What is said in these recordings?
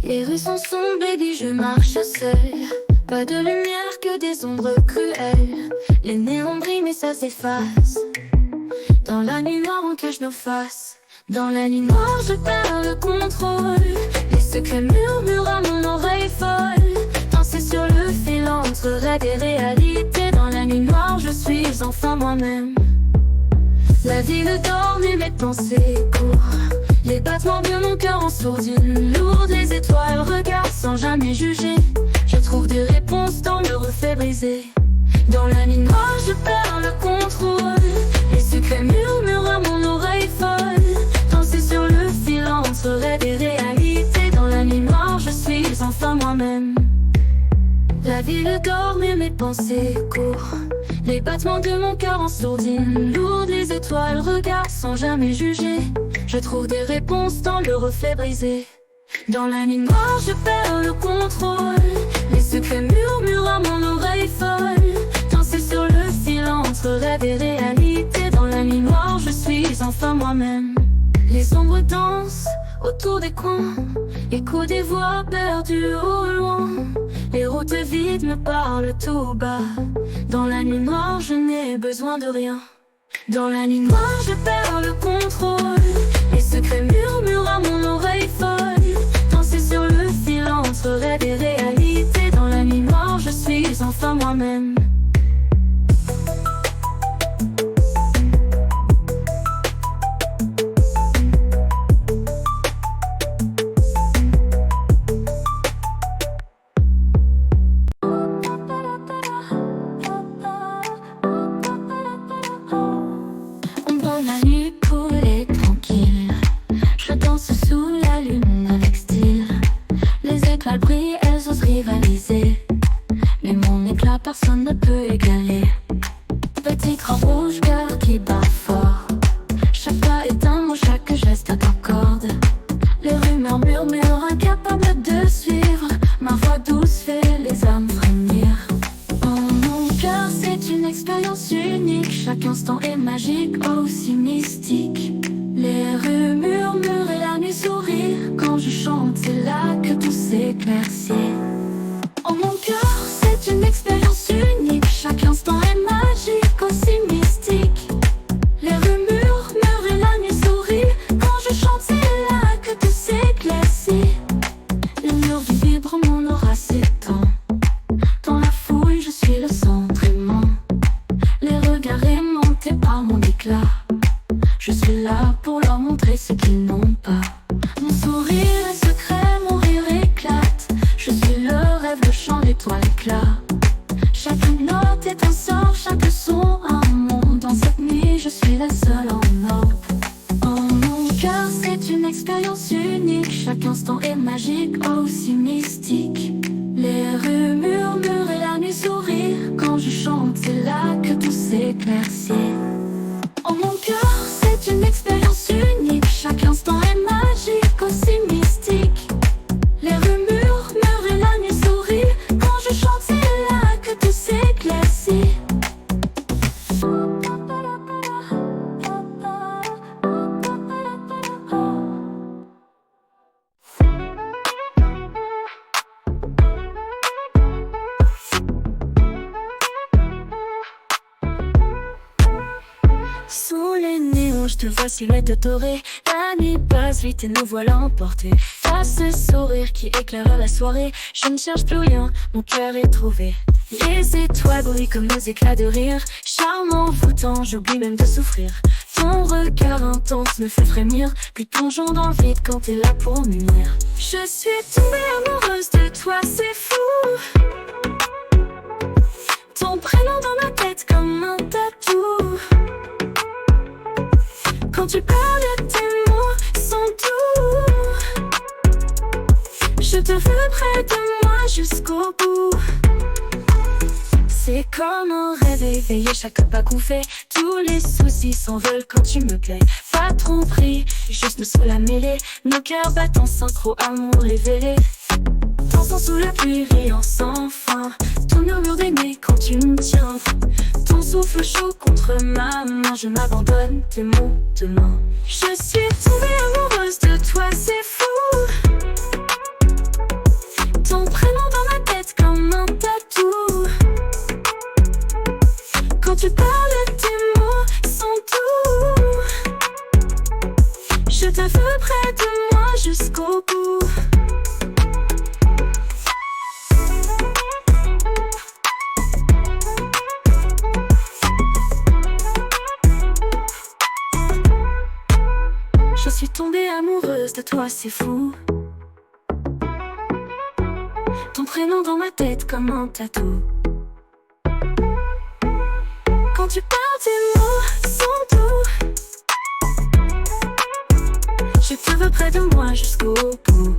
Les rues sont sombres, baby, je marche seule. Pas de lumière que des ombres cruelles. Les néons brillent mais ça s'efface. Dans la nuit noire on cache nos faces. Dans la nuit noire je perds le contrôle. Les secrets murmurent à mon oreille folle. Danser sur le fil entre rêve et réalité. Dans la nuit noire je suis enfin moi-même. La ville dort mais mes pensées courent. Les battements de mon cœur en sourdine lourde. Les étoiles regardent sans jamais juger. Je trouve des réponses dans le reflet brisé. Dans la nuit noire je perds le contrôle. Les secrets murmurent à mon oreille folle. Danser sur le fil entre rêve et réalité. Dans la nuit noire je suis enfin moi-même. La ville dort mais mes pensées courent. Les battements de mon cœur en sourdine lourde. Les étoiles regardent sans jamais juger. Je trouve des réponses dans le reflet brisé. Dans la nuit noire je perds le contrôle. Les secrets murmurent à mon oreille folle. Danser sur le fil entre rêve et réalité. Dans la nuit noire je suis enfin moi-même. Les ombres dansent autour des coins. Écho des voix perdues au loin. Les routes vides me parlent tout bas. Dans la nuit noire je n'ai besoin de rien. Dans la nuit noire je perds le contrôle. Les secrets murmurent à mon oreille folle. Danser sur le fil entre rêve et réalité. Dans la nuit noire je suis enfin moi-même. La nuit coulée tranquille. Je danse sous la lune avec style. Les éclats brillent, elles osent rivaliser. Mais mon éclat personne ne peut égaler. Petit train rouge, cœur qui bat fort. Chaque pas est un mot, chaque geste un concorde. Les rumeurs murmurent, incapables de suivre. Ma voix douce fait les âmes frémir. Oh mon cœur, c'est une expérience unique. Chaque instant est magique, aussi mystique. Les rues murmurent et la nuit sourire. Quand je chante, c'est là que tout s'éclaircit. Oh mon cœur, c'est une expérience unique. Chaque instant est magique, aussi mystique. Les rues murmurent et la nuit sourit. Quand je chante, c'est là que tout s'éclaircit. Les murs vibrent, mon aura s'étend. Dans la fouille, je suis le centre aimant. Les regards aimantés par mon éclat. Je suis là pour leur montrer ce qu'ils n'ont pas. Mon sourire est secret, mon rire éclate. Je suis le rêve, le chant, l'étoile éclat. Chaque note est un sort, chaque son un monde. Dans cette nuit, je suis la seule en or. Oh mon cœur, c'est une expérience unique. Chaque instant est magique, aussi mystique. Les rues murmurent et la nuit sourire. Quand je chante, c'est là que tout s'éclaircit. Oh mon cœur, c'est une expérience unique. Chaque instant est magique, aussi mystique. Les rues murmurent et la nuit sourit. Quand je chante, c'est là que tout s'éclaircit. Sous les néons, je te vois silhouette dorée. La nuit passe vite et nous voilà emportés. T'as ce sourire qui éclaire la soirée. Je ne cherche plus rien, mon cœur est trouvé. Les étoiles brillent comme nos éclats de rire. Charmant, envoûtant, j'oublie même de souffrir. Ton regard intense me fait frémir. Puis plongeons dans le vide quand t'es là pour m'unir. Je suis tombée amoureuse de toi, c'est fou. Ton prénom dans ma tête comme un tatou. Quand tu parles, tes mots sont doux. Je te veux près de moi jusqu'au bout. C'est comme un rêve éveillé, chaque pas qu'on fait. Tous les soucis s'envolent quand tu me plais. Pas de tromperie, juste nous sous la mêlée. Nos cœurs battent en synchro, amour révélé. Dansons sous la pluie, riant sans fin. Ton murmure d'aimé quand tu me tiens. Ton souffle chaud contre ma main. Je m'abandonne, tes mots demain. Je suis tombée amoureuse de toi, c'est fou. Ton prénom dans ma tête comme un tatou. Quand tu parles, tes mots sont doux. Je te veux près de moi jusqu'au bout. Je suis tombée amoureuse de toi, c'est fou. Ton prénom dans ma tête comme un tatou. Quand tu parles, tes mots sont doux. Je te veux près de moi jusqu'au bout.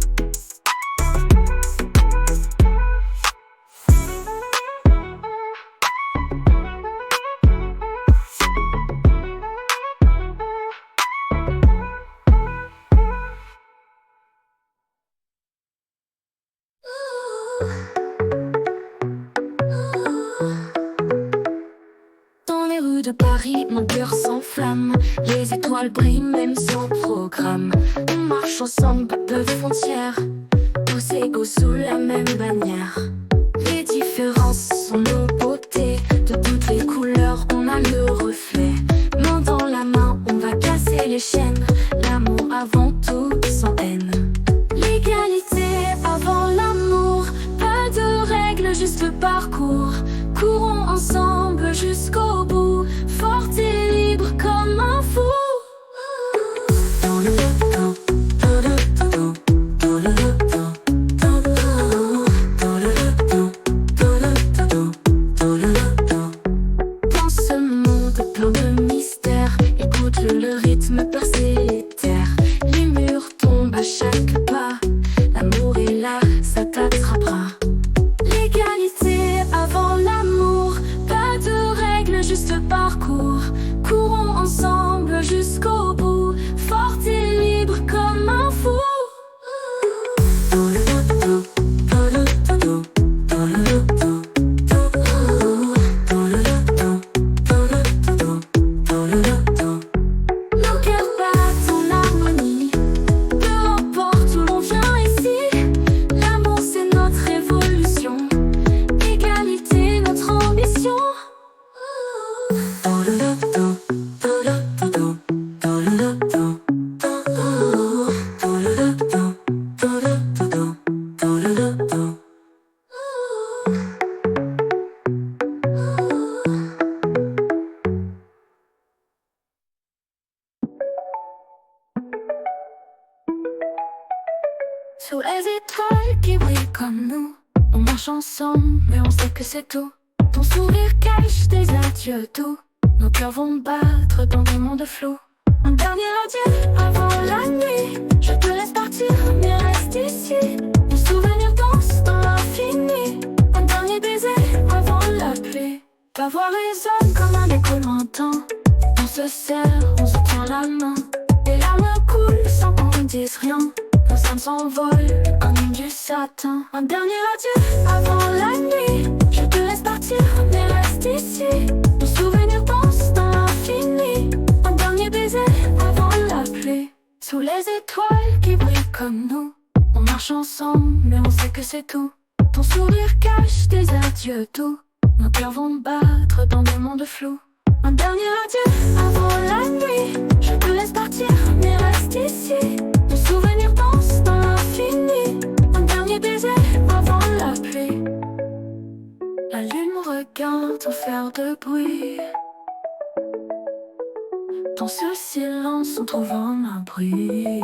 Dans les rues de Paris, mon cœur s'enflamme. Les étoiles brillent même sans programme. On marche ensemble, pas de frontières. Tous égaux sous la même bannière. Les différences sont nos beautés. De toutes les couleurs, on a le reflet. Main dans la main, on va casser les chaînes. L'amour avant tout, sans haine. L'égalité avant l'amour. Pas de règles, juste le parcours. Courons ensemble jusqu'au bout. Fort et libre comme un fou. Dans ce monde plein de mystères, écoute le rythme percer les terres. Les murs tombent à chaque pas. L'amour est là, ça t'attrapera. L'égalité avant l'amour. Pas de règles, juste le parcours. Courons ensemble jusqu'au bout. Fort et libre comme un fou. Nos cœurs battent en harmonie. Peu importe où l'on vient ici. L'amour c'est notre révolution. Égalité notre ambition. Sous les étoiles qui brillent comme nous, on marche ensemble, mais on sait que c'est tout. Ton sourire cache des adieux doux. Nos cœurs vont battre dans des mondes flous. Un dernier adieu avant la nuit. Je te laisse partir, mais reste ici. Nos souvenirs dansent dans l'infini. Un dernier baiser avant la pluie. Ta voix résonne comme un écho lointain. On se serre, on se tient la main. Et larmes coulent sans qu'on dise rien. Nos âmes s'envolent comme du satin. Un dernier adieu avant la nuit. Je te laisse partir, mais reste ici. Nos souvenirs dansent dans l'infini. Un dernier baiser avant la pluie. Sous les étoiles qui brillent comme nous, on marche ensemble, mais on sait que c'est tout. Ton sourire cache des adieux doux. Nos cœurs vont battre dans des mondes flous. Un dernier adieu avant la nuit. Je te laisse partir, mais reste ici. Nos souvenirs dansent dans l'infini. Un dernier baiser avant la pluie. La lune me regarde sans faire de bruit. Dans ce silence on trouve un abri.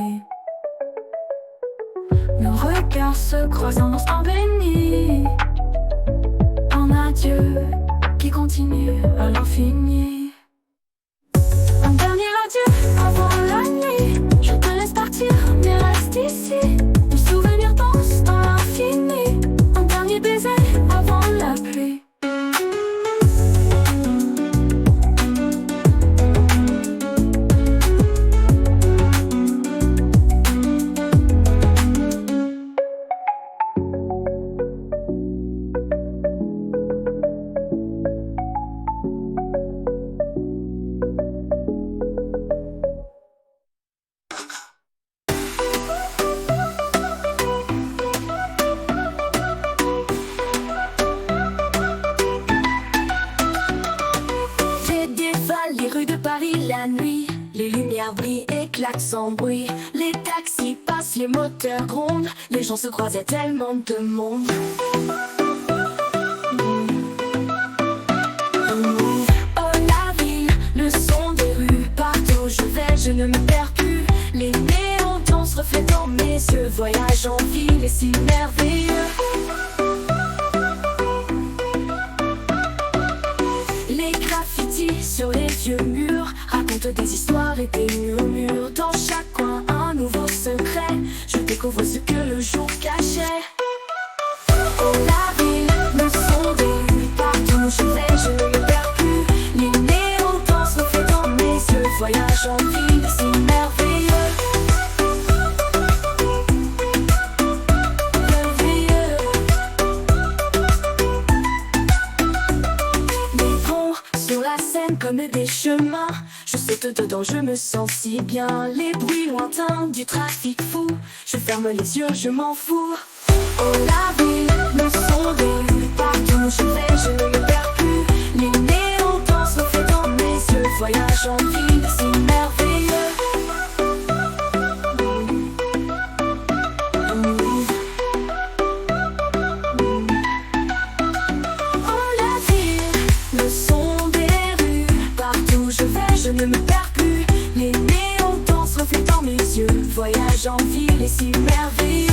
Nos regards se croisent dans un béni. Un adieu qui continue à l'infini. Un dernier adieu avant la nuit. Je te laisse partir, mais reste ici. Nos souvenirs dansent dans l'infini. Un dernier baiser avant la pluie. la nuit, les lumières brillent et claquent sans bruit. Les taxis passent, les moteurs grondent, les gens se croisent, y a tellement de monde. Oh la ville, le son des rues, partout où je vais, je ne me perds plus. Les néons dansent, reflètent dans mes yeux, voyage en ville est si merveilleux. Les graffitis sur les vieux murs racontent des histoires et des murmures. Dans chaque coin un nouveau secret, je découvre ce que le jour cachait. Oh la ville, le son des rues, partout où je vais, je ne me perds plus. Les néons dansent, reflètent dans mes yeux, voyage en ville si merveilleux. Merveilleux. Des ponts sur la Seine comme des chemins, je saute dedans, je me sens si bien. Les bruits lointains du trafic fou, je ferme les yeux, je m'en fous. Oh la ville, le son des rues, partout où je vais, je ne me perds plus. Les néons dansent, reflètent dans mes yeux, voyage en ville si merveilleux. Oh la ville, le son des rues, partout où je vais, je ne me perds plus. Les néons dansent, reflètent dans mes yeux, voyage en ville est si merveilleux.